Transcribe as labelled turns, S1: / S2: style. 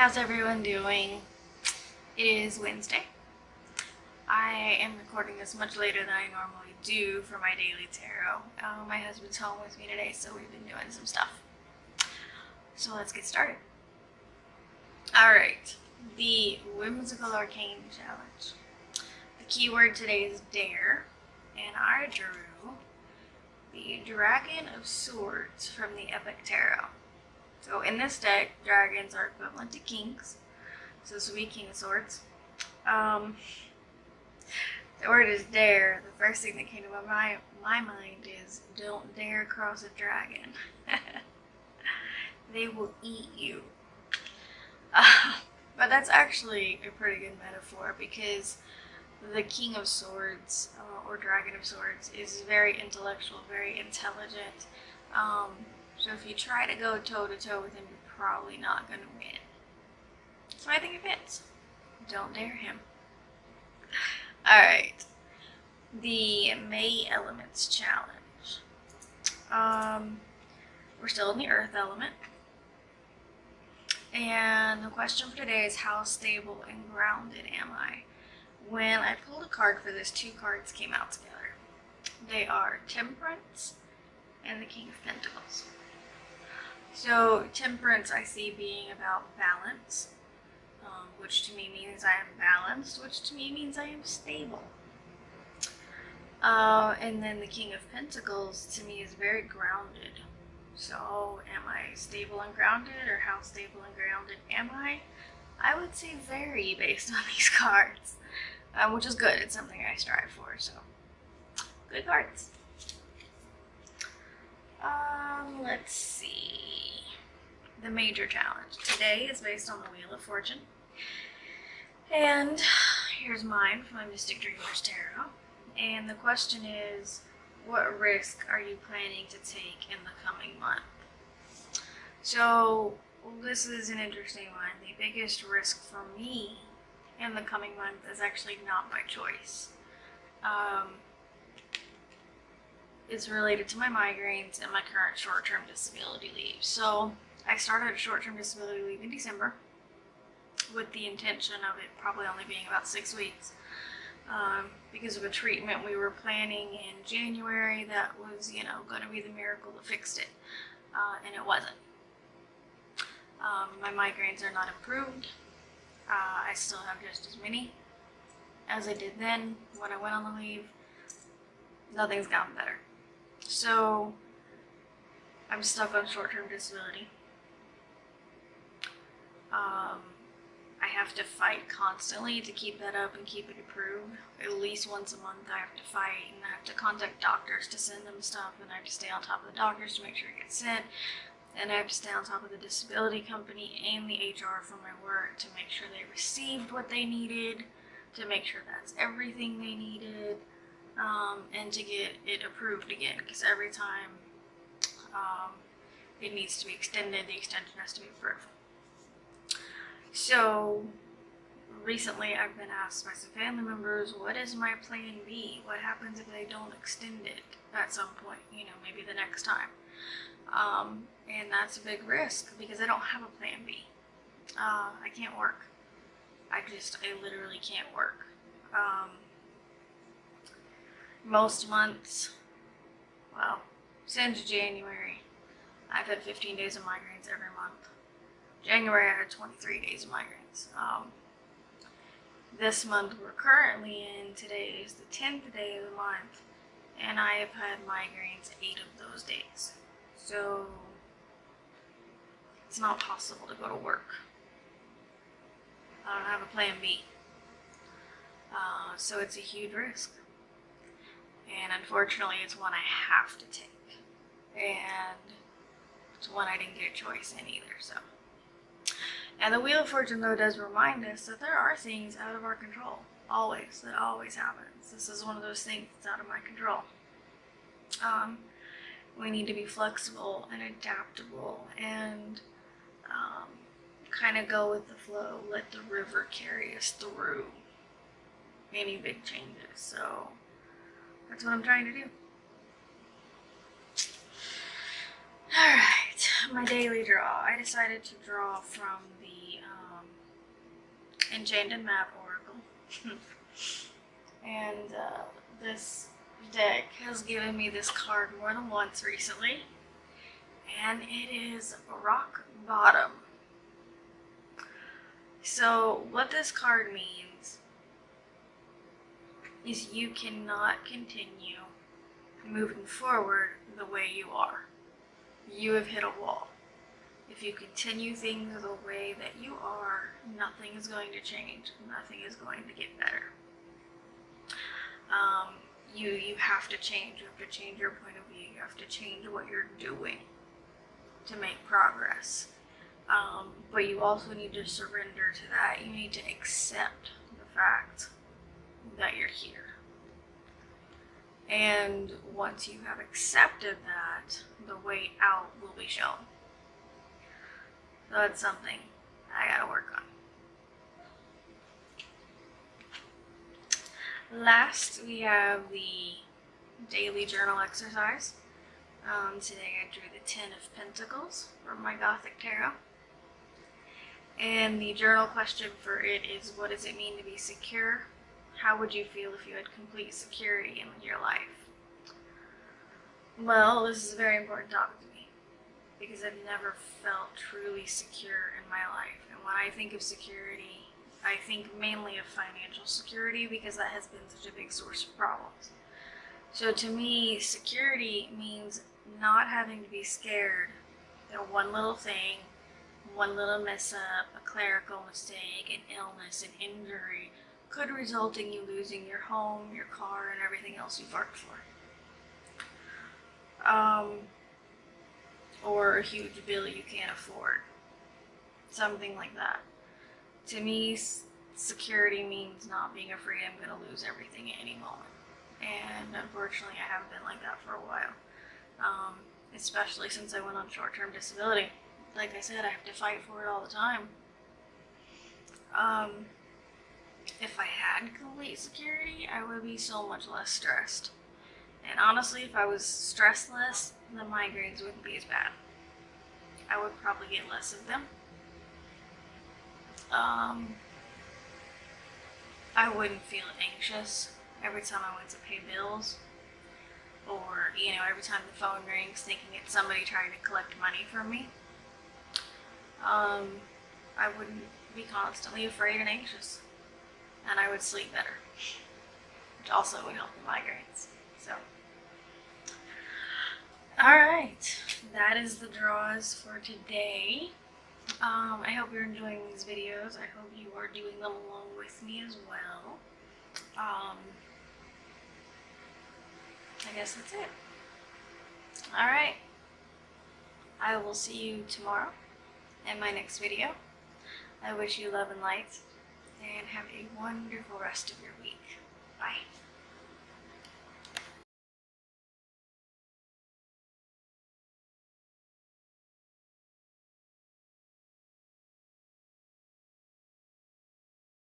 S1: How's everyone doing? It is Wednesday. I am recording this much later than I normally do for my daily tarot. My husband's home with me today, so we've been doing some stuff. So let's get started. Alright, the Whimsical Arcane Challenge. The keyword today is dare, and I drew the Dragon of Swords from the Epic Tarot. So in this deck, dragons are equivalent to kings. So this will be King of Swords. The word is dare. The first thing that came to my mind is don't dare cross a dragon. They will eat you. But that's actually a pretty good metaphor because the King of Swords or Dragon of Swords is very intellectual, very intelligent. So if you try to go toe-to-toe with him, you're probably not going to win. So I think it fits. Don't dare him. Alright. The May Elements Challenge. We're still in the Earth element. And the question for today is, how stable and grounded am I? When I pulled a card for this, two cards came out together. They are Temperance and the King of Pentacles. So Temperance I see being about balance, which to me means I am balanced, which to me means I am stable. And then the King of Pentacles to me is very grounded. So am I stable and grounded, or how stable and grounded am I? I would say very, based on these cards, which is good. It's something I strive for, so good cards. Let's see. The major challenge today is based on the Wheel of Fortune. And here's mine from my Mystic Dreamers Tarot. And the question is, what risk are you planning to take in the coming month? So this is an interesting one. The biggest risk for me in the coming month is actually not by choice. It's related to my migraines and my current short-term disability leave. So I started a short-term disability leave in December with the intention of it probably only being about 6 weeks. Because of a treatment we were planning in January that was, going to be the miracle that fixed it. And it wasn't. My migraines are not improved. I still have just as many as I did then when I went on the leave. Nothing's gotten better. So I'm stuck on short-term disability. I have to fight constantly to keep that up and keep it approved. At least once a month I have to fight, and I have to contact doctors to send them stuff, and I have to stay on top of the doctors to make sure it gets sent, and I have to stay on top of the disability company and the HR for my work to make sure they received what they needed, to make sure that's everything they needed, and to get it approved again, because every time it needs to be extended, the extension has to be approved. So recently I've been asked by some family members, what is my plan B? What happens if they don't extend it at some point, maybe the next time? And that's a big risk because I don't have a plan B. I can't work. I literally can't work. Most months, well, since January, I've had 15 days of migraines every month. January I had 23 days of migraines. This month we're currently in, today is the 10th day of the month, and I have had migraines 8 of those days. So it's not possible to go to work. I don't have a plan B. So it's a huge risk. And unfortunately it's one I have to take. And it's one I didn't get a choice in either, so. And the Wheel of Fortune, though, does remind us that there are things out of our control. Always. That always happens. This is one of those things that's out of my control. We need to be flexible and adaptable and kind of go with the flow. Let the river carry us through any big changes. So that's what I'm trying to do. Alright, my daily draw. I decided to draw from the Enchanted Map Oracle. And this deck has given me this card more than once recently, and it is Rock Bottom. So what this card means is you cannot continue moving forward the way you are. You have hit a wall. If you continue things the way that you are, nothing is going to change. Nothing is going to get better. You have to change. You have to change your point of view. You have to change what you're doing to make progress. But you also need to surrender to that. You need to accept the fact that you're here. And once you have accepted that, the way out will be shown. So that's something I gotta work on. Last, we have the daily journal exercise. Today I drew the 10 of Pentacles from my Gothic Tarot. And the journal question for it is, what does it mean to be secure? How would you feel if you had complete security in your life? Well, this is a very important topic to me because I've never felt truly secure in my life. And when I think of security, I think mainly of financial security because that has been such a big source of problems. So to me, security means not having to be scared that one little thing, one little mess up, a clerical mistake, an illness, an injury could result in you losing your home, your car, and everything else you've worked for. Or a huge bill you can't afford. Something like that. To me, security means not being afraid I'm going to lose everything at any moment. And unfortunately, I haven't been like that for a while. Especially since I went on short-term disability. Like I said, I have to fight for it all the time. If I had complete security, I would be so much less stressed. And honestly, if I was stressed less, the migraines wouldn't be as bad. I would probably get less of them. I wouldn't feel anxious every time I went to pay bills. Or, every time the phone rings thinking it's somebody trying to collect money from me. I wouldn't be constantly afraid and anxious. And I would sleep better. Which also would help the migraines. So, alright. That is the draws for today. I hope you're enjoying these videos. I hope you are doing them along with me as well. I guess that's it. Alright. I will see you tomorrow in my next video. I wish you love and light, and have a wonderful rest of your week. Bye.